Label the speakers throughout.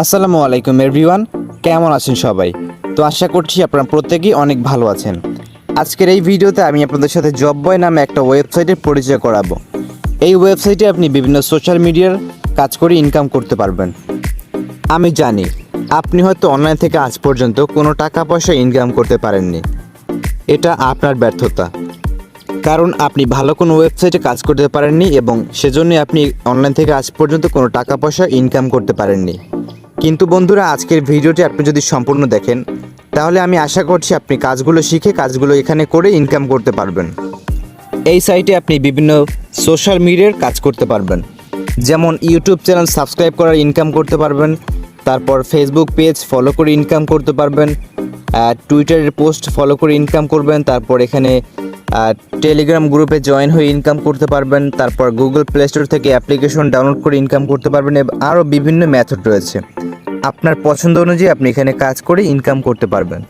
Speaker 1: আসসালামু আলাইকুম এভরিওয়ান, কেমন আছেন সবাই? তো আশা করছি আপনারা প্রত্যেকেই অনেক ভালো আছেন। আজকের এই ভিডিওতে আমি আপনাদের সাথে জব বয় নামে একটা ওয়েবসাইটের পরিচয় করাবো। এই ওয়েবসাইটে আপনি বিভিন্ন সোশ্যাল মিডিয়ার কাজ করে ইনকাম করতে পারবেন। আমি জানি আপনি হয়তো অনলাইন থেকে আজ পর্যন্ত কোনো টাকা পয়সা ইনকাম করতে পারেননি। এটা আপনার ব্যর্থতা, কারণ আপনি ভালো কোনো ওয়েবসাইটে কাজ করতে পারেননি এবং সেজন্যই আপনি অনলাইন থেকে আজ পর্যন্ত কোনো টাকা পয়সা ইনকাম করতে পারেননি। কিন্তু বন্ধুরা, আজকের ভিডিওটি আপনি যদি সম্পূর্ণ দেখেন তাহলে আমি আশা করছি আপনি কাজগুলো শিখে কাজগুলো এখানে করে ইনকাম করতে পারবেন। এই সাইটে আপনি বিভিন্ন সোশ্যাল মিডিয়ার কাজ করতে পারবেন, যেমন ইউটিউব চ্যানেল সাবস্ক্রাইব করার ইনকাম করতে পারবেন, তারপর ফেসবুক পেজ ফলো করে ইনকাম করতে পারবেন, টুইটারের পোস্ট ফলো করে ইনকাম করবেন, তারপর এখানে টেলিগ্রাম গ্রুপে জয়েন হয়ে ইনকাম করতে পারবেন, তারপর গুগল প্লে স্টোর থেকে অ্যাপ্লিকেশন ডাউনলোড করে ইনকাম করতে পারবেন। আরও বিভিন্ন মেথড রয়েছে, আপনার পছন্দ অনুযায়ী আপনি এখানে কাজ করে ইনকাম করতে পারবেন।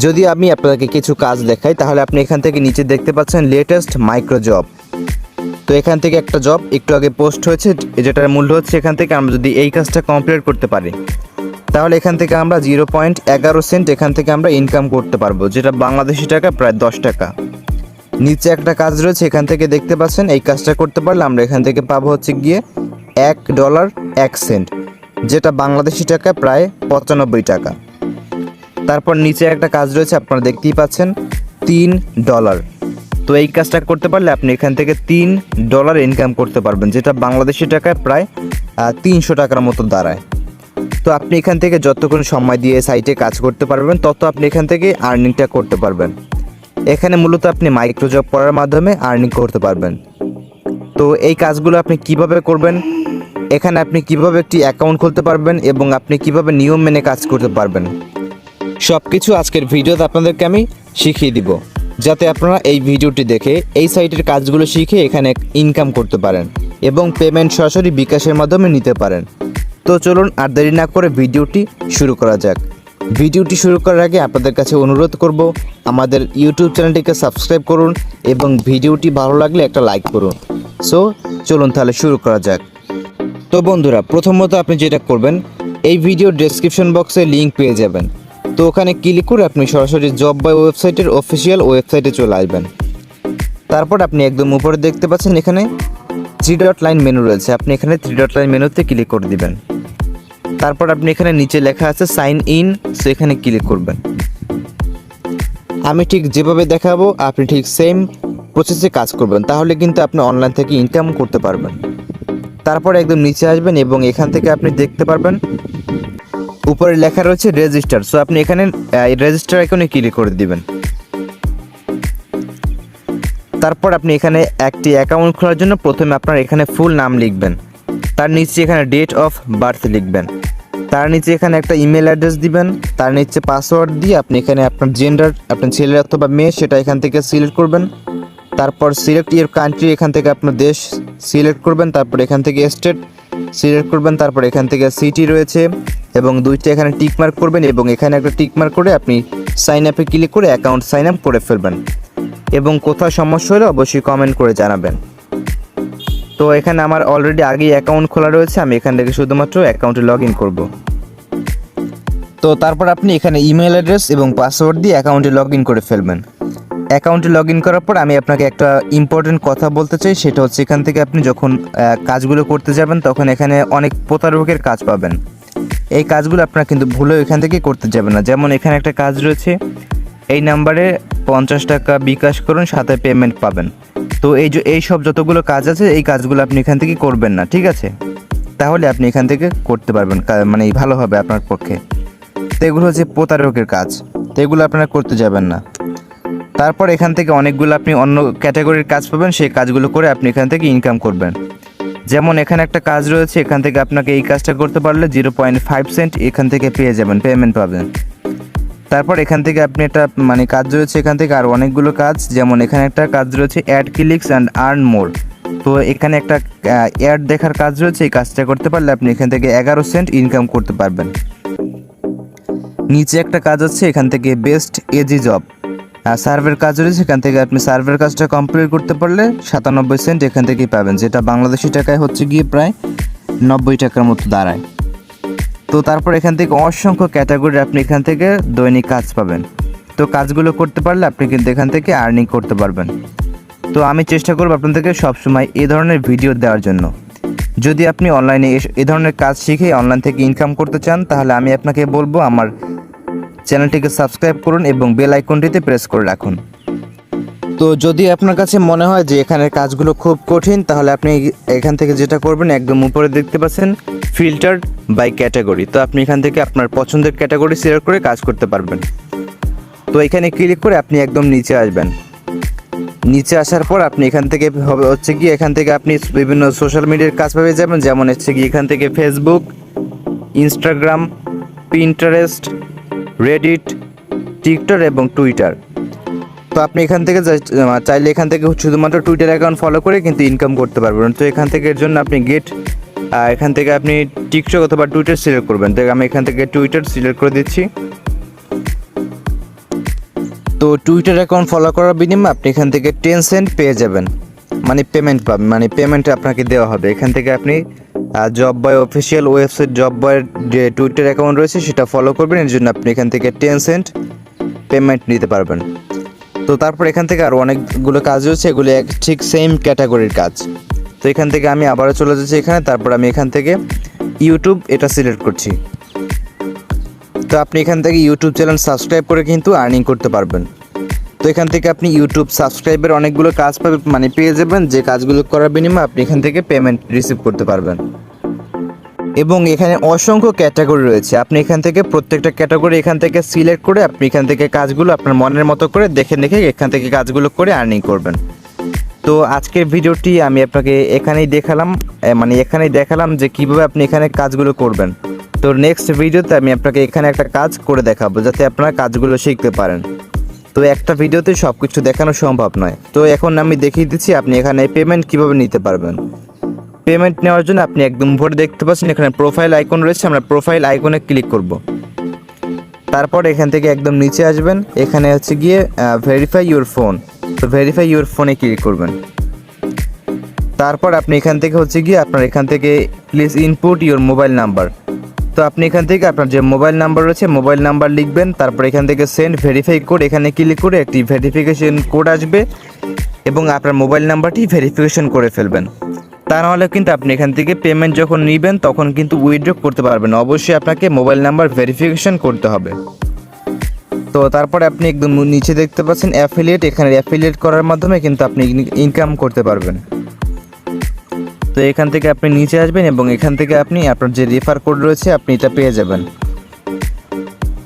Speaker 1: যদি আমি আপনাকে কিছু কাজ দেখাই তাহলে আপনি এখান থেকে নিচে দেখতে পাচ্ছেন লেটেস্ট মাইক্রো জব। তো এখান থেকে একটা জব একটু আগে পোস্ট হয়েছে, যেটার মূল্য হচ্ছে এখান থেকে আমরা যদি এই কাজটা কমপ্লিট করতে পারি তাহলে এখান থেকে আমরা 0.11 সেন্ট এখান থেকে আমরা ইনকাম করতে পারবো, যেটা বাংলাদেশি টাকা প্রায় 10 টাকা। নিচে একটা কাজ রয়েছে, এখান থেকে দেখতে পাচ্ছেন এই কাজটা করতে পারলে আমরা এখান থেকে পাবো হচ্ছে গিয়ে $1.01, যেটা বাংলাদেশি টাকা প্রায় 95 টাকা। তারপর নিচে একটা কাজ রয়েছে, আপনারা দেখতেই পাচ্ছেন $3। তো এই কাজটা করতে পারলে আপনি এখান থেকে $3 ইনকাম করতে পারবেন, যেটা বাংলাদেশি টাকায় প্রায় 300 টাকার মতো দাঁড়ায়। তো আপনি এখান থেকে যতক্ষণ সময় দিয়ে সাইটে কাজ করতে পারবেন তত আপনি এখান থেকে আর্নিংটা করতে পারবেন। এখানে মূলত আপনি মাইক্রো জব করার মাধ্যমে আর্নিং করতে পারবেন। তো এই কাজগুলো আপনি কিভাবে করবেন, এখানে আপনি কিভাবে একটি অ্যাকাউন্ট খুলতে পারবেন এবং আপনি কিভাবে নিয়ম মেনে কাজ করতে পারবেন, সব কিছু আজকের ভিডিওতে আপনাদেরকে আমি শিখিয়ে দিব, যাতে আপনারা এই ভিডিওটি দেখে এই সাইটের কাজগুলো শিখে এখানে ইনকাম করতে পারেন এবং পেমেন্ট সরাসরি বিকাশের মাধ্যমে নিতে পারেন। তো চলুন আর দেরি না করে ভিডিওটি শুরু করা যাক। ভিডিওটি শুরু করার আগে আপনাদের কাছে অনুরোধ করব, আমাদের ইউটিউব চ্যানেলটিকে সাবস্ক্রাইব করুন এবং ভিডিওটি ভালো লাগলে একটা লাইক করুন। সো চলুন তাহলে শুরু করা যাক। তো বন্ধুরা, প্রথমত আপনি যেটা করবেন, এই ভিডিওর ডেসক্রিপশন বক্সে লিঙ্ক পেয়ে যাবেন। তো ওখানে ক্লিক করে আপনি সরাসরি জব বয় ওয়েবসাইটের অফিসিয়াল ওয়েবসাইটে চলে আসবেন। তারপর আপনি একদম উপরে দেখতে পাচ্ছেন এখানে 3 ডট লাইন মেনু রয়েছে, আপনি এখানে 3 ডট লাইন মেনুতে ক্লিক করে দিবেন। তারপর আপনি এখানে নিচে লেখা আছে সাইন ইন, সো এখানে ক্লিক করবেন। আমি ঠিক যেভাবে দেখাবো আপনি ঠিক সেম প্রসেসে কাজ করবেন, তাহলে কিন্তু আপনি অনলাইন থেকে ইনকাম করতে পারবেন। তারপর একদম নিচে আসবেন এবং এখান থেকে আপনি দেখতে পারবেন উপরে লেখা রয়েছে রেজিস্টার, সো আপনি এখানে রেজিস্টার আইকনে ক্লিক করে দিবেন। তারপর আপনি এখানে একটি অ্যাকাউন্ট খোলার জন্য প্রথমে আপনার এখানে ফুল নাম লিখবেন, তার নিচে এখানে ডেট অফ বার্থ লিখবেন, তার নিচে এখানে একটা ইমেল অ্যাড্রেস দিবেন, তার নিচে পাসওয়ার্ড দিয়ে আপনি এখানে আপনার জেন্ডার, আপনার ছেলে অথবা মেয়ে সেটা এখান থেকে সিলেক্ট করবেন। তারপর সিলেক্ট ইউর কান্ট্রি, এখান থেকে আপনার দেশ সিলেক্ট করবেন, তারপর এখান থেকে স্টেট সিলেক্ট করবেন, তারপর এখান থেকে সিটি রয়েছে এবং 2টা এখানে টিক মার্ক করবেন এবং এখানে একটা টিক মার্ক করে আপনি সাইন আপে ক্লিক করে অ্যাকাউন্ট সাইন আপ করে ফেলবেন এবং কোথাও সমস্যা হলে অবশ্যই কমেন্ট করে জানাবেন। তো এখানে আমার অলরেডি আগেই অ্যাকাউন্ট খোলা রয়েছে, আমি এখান থেকে শুধুমাত্র অ্যাকাউন্টে লগ ইন করবো। তো তারপর আপনি এখানে ইমেল অ্যাড্রেস এবং পাসওয়ার্ড দিয়ে অ্যাকাউন্টে লগ ইন করে ফেলবেন। অ্যাকাউন্টে লগ ইন করার পর আমি আপনাকে একটা ইম্পর্টেন্ট কথা বলতে চাই, সেটা হচ্ছে এখান থেকে আপনি যখন কাজগুলো করতে যাবেন তখন এখানে অনেক প্রতারকের কাজ পাবেন। এই কাজগুলো আপনারা কিন্তু ভুলেও এখান থেকে করতে যাবেন না। যেমন এখানে একটা কাজ রয়েছে, এই নাম্বারে 50 টাকা বিকাশ করুন, সাথে পেমেন্ট পাবেন। তো এই সব যতগুলো কাজ আছে এই কাজগুলো আপনি এখান থেকে করবেন না, ঠিক আছে? তাহলে আপনি এখান থেকে করতে পারবেন, মানে ভালো হবে আপনার পক্ষে। তো এগুলো হচ্ছে প্রতারকের কাজ, তো এগুলো আপনারা করতে যাবেন না। তারপর এখান থেকে অনেকগুলো আপনি অন্য ক্যাটাগরির কাজ পাবেন, সেই কাজগুলো করে আপনি এখান থেকে ইনকাম করবেন। যেমন এখানে একটা কাজ রয়েছে, এখান থেকে আপনাকে এই কাজটা করতে পারলে 0.5 সেন্ট এখান থেকে পেয়ে যাবেন, পেমেন্ট পাবেন। তারপর এখান থেকে আপনি একটা মানে কাজ রয়েছে, এখান থেকে আর অনেকগুলো কাজ, যেমন এখানে একটা কাজ রয়েছে add clicks and earn more. তো এখানে একটা অ্যাড দেখার কাজ রয়েছে, এই কাজটা করতে পারলে আপনি এখান থেকে 11 সেন্ট ইনকাম করতে পারবেন। নিচে একটা কাজ আছে, এখান থেকে বেস্ট এজি জব সার্ভের কাজ রয়েছে, এখান থেকে আপনি সার্ভের কাজটা কমপ্লিট করতে পারলে 97 সেন্ট এখান থেকেই পাবেন, যেটা বাংলাদেশি টাকায় হচ্ছে গিয়ে প্রায় 90 টাকার মতো দাঁড়ায়। তো তারপর এখান থেকে অসংখ্য ক্যাটাগরি আপনি এখান থেকে দৈনিক কাজ পাবেন। তো কাজগুলো করতে পারলে আপনি কিন্তু এখান থেকে আর্নিং করতে পারবেন। তো আমি চেষ্টা করব আপনাদেরকে সবসময় এই ধরনের ভিডিও দেওয়ার জন্য। যদি আপনি অনলাইনে এই ধরনের কাজ শিখে অনলাইন থেকে ইনকাম করতে চান, তাহলে আমি আপনাকে বলবো আমার চ্যানেলটিকে সাবস্ক্রাইব করুন এবং বেল আইকনটিতে প্রেস করে রাখুন। তো যদি আপনার কাছে মনে হয় যে এখানের কাজগুলো খুব কঠিন, তাহলে আপনি এখান থেকে যেটা করবেন, একদম উপরে দেখতে পাচ্ছেন ফিল্টার্ড বাই ক্যাটাগরি। তো আপনি এখান থেকে আপনার পছন্দের ক্যাটাগরি সিলেক্ট করে কাজ করতে পারবেন। তো এখানে ক্লিক করে আপনি একদম নিচে আসবেন। নিচে আসার পর আপনি এখান থেকে এখান থেকে আপনি বিভিন্ন সোশ্যাল মিডিয়ার কাজ পেয়ে যাবেন, যেমন এখান থেকে Facebook, Instagram, Pinterest, Reddit, TikTok এবং টুইটার। তো আপনি এখান থেকে চাইলে এখান থেকে শুধুমাত্র টুইটার অ্যাকাউন্ট ফলো করে কিন্তু ইনকাম করতে পারবেন। তো এখান থেকে এর জন্য আপনি এখান থেকে আপনি টিকটক অথবা টুইটার সিলেক্ট করবেন। তো আমি এখান থেকে টুইটার সিলেক্ট করে দিচ্ছি। তো টুইটার অ্যাকাউন্ট ফলো করার বিনিময়ে আপনি এখান থেকে 10 সেন্ট পেয়ে যাবেন, মানে পেমেন্ট পাবেন, মানে পেমেন্ট আপনাকে দেওয়া হবে। এখান থেকে আপনি জব বয় অফিসিয়াল ওয়েবসাইট জব বয়ের যে টুইটার অ্যাকাউন্ট রয়েছে সেটা ফলো করবেন, এর জন্য আপনি এখান থেকে 10 সেন্ট পেমেন্ট নিতে পারবেন। তো তারপর এখান থেকে আরও অনেকগুলো কাজ রয়েছে, এগুলি ঠিক সেম ক্যাটাগরির কাজ। তো এখান থেকে আমি আবারও চলে যাচ্ছি এখানে। তারপর আমি এখান থেকে ইউটিউব এটা সিলেক্ট করছি। তো আপনি এখান থেকে ইউটিউব চ্যানেল সাবস্ক্রাইব করে কিন্তু আর্নিং করতে পারবেন। তো এখান থেকে আপনি ইউটিউব সাবস্ক্রাইবের অনেকগুলো কাজ পেয়ে যাবেন, যে কাজগুলো করার বিনিময়ে আপনি এখান থেকে পেমেন্ট রিসিভ করতে পারবেন। এবং এখানে অসংখ্য ক্যাটাগরি রয়েছে, আপনি এখান থেকে প্রত্যেকটা ক্যাটাগরি এখান থেকে সিলেক্ট করে আপনি এখান থেকে কাজগুলো আপনার মনের মতো করে দেখে এখান থেকে কাজগুলো করে আর্নিং করবেন। তো আজকের ভিডিওটি আমি আপনাকে এখানেই দেখালাম যে কীভাবে আপনি এখানে কাজগুলো করবেন। তো নেক্সট ভিডিওতে আমি আপনাকে এখানে একটা কাজ করে দেখাবো, যাতে আপনারা কাজগুলো শিখতে পারেন। তো একটা ভিডিওতে সব কিছু দেখানো সম্ভব নয়। তো এখন আমি দেখিয়ে দিচ্ছি আপনি এখানে পেমেন্ট কীভাবে নিতে পারবেন। পেমেন্ট নেওয়ার জন্য আপনি একদম উপরে দেখতে পাচ্ছেন এখানে প্রোফাইল আইকন রয়েছে, আমরা প্রোফাইল আইকনে ক্লিক করব। তারপর এখান থেকে একদম নিচে আসবেন, এখানে ভেরিফাই ইউর ফোন। তো ভেরিফাই ইউর ফোনে ক্লিক করবেন। তারপর আপনি এখান থেকে আপনার এখান থেকে please input your mobile number. তো আপনি এখান থেকে আপনার যে মোবাইল নাম্বার রয়েছে মোবাইল নাম্বার লিখবেন। তারপর এখান থেকে সেন্ড ভেরিফাই কোড এখানে ক্লিক করে একটি ভেরিফিকেশন কোড আসবে এবং আপনার মোবাইল নাম্বারটি ভেরিফিকেশন করে ফেলবেন। তা নাহলে কিন্তু আপনি এখান থেকে পেমেন্ট যখন নেবেন তখন কিন্তু উইথড্র করতে পারবেন। অবশ্যই আপনাকে মোবাইল নাম্বার ভেরিফিকেশন করতে হবে। তো তারপরে আপনি একদম নিচে দেখতে পাচ্ছেন অ্যাফিলিয়েট, এখানে অ্যাফিলিয়েট করার মাধ্যমে কিন্তু আপনি ইনকাম করতে পারবেন। তো এখান থেকে আপনি নিচে আসবেন এবং এখান থেকে আপনি আপনার যে রেফার কোড রয়েছে আপনি এটা পেয়ে যাবেন।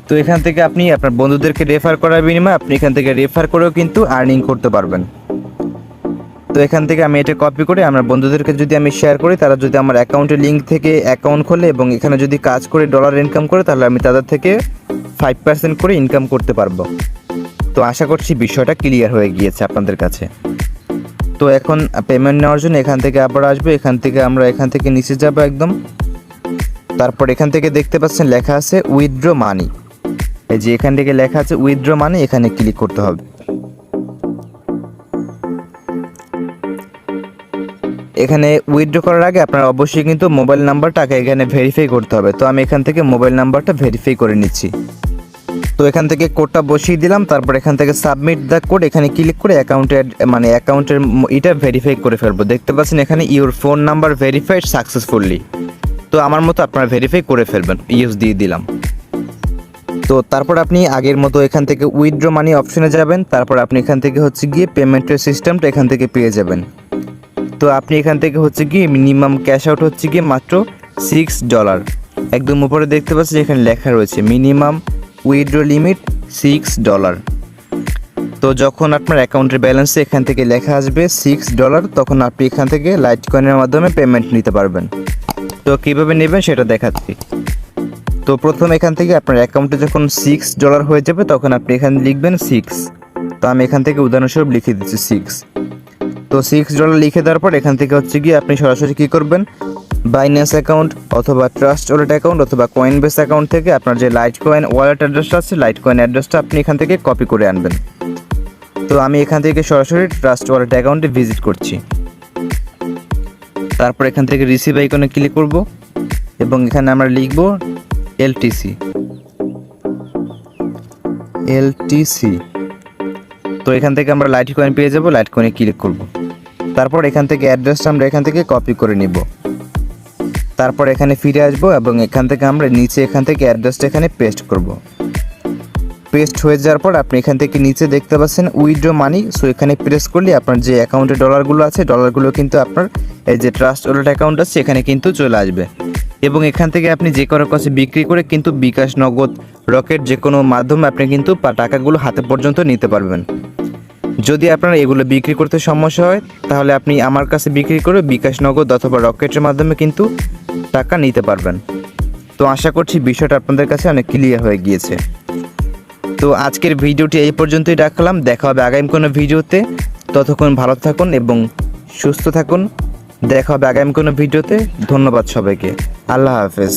Speaker 1: তো এখান থেকে আপনি আপনার বন্ধুদেরকে রেফার করার বিনিময়ে আপনি এখান থেকে রেফার করেও কিন্তু আর্নিং করতে পারবেন। তো এখান থেকে আমি এটা কপি করে আমার বন্ধুদেরকে যদি আমি শেয়ার করি, তারা যদি আমার অ্যাকাউন্টের লিঙ্ক থেকে অ্যাকাউন্ট খোলে এবং এখানে যদি কাজ করে ডলার ইনকাম করে, তাহলে আমি তাদের থেকে 5% করে ইনকাম করতে পারবো। তো আশা করছি বিষয়টা ক্লিয়ার হয়ে গিয়েছে আপনাদের কাছে। তো এখন পেমেন্ট নেওয়ার জন্য এখান থেকে আবার আসবে, এখান থেকে নিচে যাব একদম। তারপর এখান থেকে দেখতে পাচ্ছেন লেখা আছে উইথড্র মানি। এই যে এখান থেকে লেখা আছে উইথড্র মানি, এখানে ক্লিক করতে হবে। এখানে উইথড্র করার আগে আপনার অবশ্যই কিন্তু মোবাইল নাম্বারটাকে এখানে ভেরিফাই করতে হবে। তো আমি এখান থেকে মোবাইল নাম্বারটা ভেরিফাই করে নিচ্ছি। তো এখান থেকে কোডটা বসিয়ে দিলাম। তারপর এখান থেকে সাবমিট দ্য কোড এখানে ক্লিক করে অ্যাকাউন্টের এটা ভেরিফাই করে ফেলবো। দেখতে পাচ্ছেন এখানে your phone number verified successfully. তো আমার মতো আপনারা ভেরিফাই করে ফেলবেন, ইউজ দিয়ে দিলাম। তো তারপর আপনি আগের মতো এখান থেকে উইথড্র মানি অপশনে যাবেন। তারপর আপনি এখান থেকে পেমেন্টের সিস্টেমটা এখান থেকে পেয়ে যাবেন। তো আপনি এখান থেকে মিনিমাম ক্যাশ আউট মাত্র $6। একদম উপরে দেখতে পাচ্ছেন এখানে লেখা রয়েছে মিনিমাম উইথড্র লিমিট $6। তো যখন আপনার অ্যাকাউন্টের ব্যালেন্সে এখান থেকে লেখা আসবে $6, তখন আপনি এখান থেকে লাইট কয়েনের মাধ্যমে পেমেন্ট নিতে পারবেন। তো কীভাবে নেবেন সেটা দেখাচ্ছি। তো প্রথম এখান থেকে আপনার অ্যাকাউন্টে যখন $6 হয়ে যাবে তখন আপনি এখানে লিখবেন 6। তো আমি এখান থেকে উদাহরণস্বরূপ লিখে দিচ্ছি 6। তো $6 লিখে দেওয়ার পর এখান থেকে আপনি সরাসরি কী করবেন, বাইন্যান্স অ্যাকাউন্ট অথবা ট্রাস্ট ওয়ালেট অ্যাকাউন্ট অথবা কয়েনবেস অ্যাকাউন্ট থেকে আপনার যে লাইট কয়েন ওয়ালেট অ্যাড্রেসটা আছে লাইট কয়েন অ্যাড্রেসটা আপনি এখান থেকে কপি করে আনবেন। তো আমি এখান থেকে সরাসরি ট্রাস্ট ওয়ালেট অ্যাকাউন্টে ভিজিট করছি। তারপর এখান থেকে রিসিভ আইকনে ক্লিক করব এবং এখানে আমরা লিখব এলটিসি। তো এখান থেকে আমরা লাইট কয়েন পেয়ে যাব, লাইট কয়েনে ক্লিক করব। তারপর এখান থেকে অ্যাড্রেসটা আমরা এখান থেকে কপি করে নিব। তারপর এখানে ফিরে আসব এবং এখান থেকে আমরা নিচে এখান থেকে অ্যাড্রেসটা এখানে পেস্ট করব। পেস্ট হয়ে যাওয়ার পর আপনি এখান থেকে নিচে দেখতে পাচ্ছেন উইথড্র মানি। সো এখানে প্রেস করলে আপনার যে অ্যাকাউন্টে ডলারগুলো আছে, ডলারগুলো কিন্তু আপনার এই যে ট্রাস্ট ওয়ালেট অ্যাকাউন্ট আছে এখানে কিন্তু চলে আসবে। এবং এখান থেকে আপনি যে কারো কাছে বিক্রি করে কিন্তু বিকাশ, নগদ, রকেট যে কোনো মাধ্যমে আপনি কিন্তু টাকাগুলো হাতে পর্যন্ত নিতে পারবেন। যদি আপনার এগুলো বিক্রি করতে সমস্যা হয় তাহলে আপনি আমার কাছে বিক্রি করে বিকাশ, নগদ অথবা রকেটের মাধ্যমে কিন্তু টাকা নিতে পারবেন। তো আশা করছি বিষয়টা আপনাদের কাছে অনেক ক্লিয়ার হয়ে গিয়েছে। তো আজকের ভিডিওটি এই পর্যন্তই রাখলাম। দেখা হবে আগামী কোনো ভিডিওতে। ততক্ষণ ভালো থাকুন এবং সুস্থ থাকুন। দেখা হবে আগামী কোনো ভিডিওতে। ধন্যবাদ সবাইকে। আল্লাহ হাফেজ।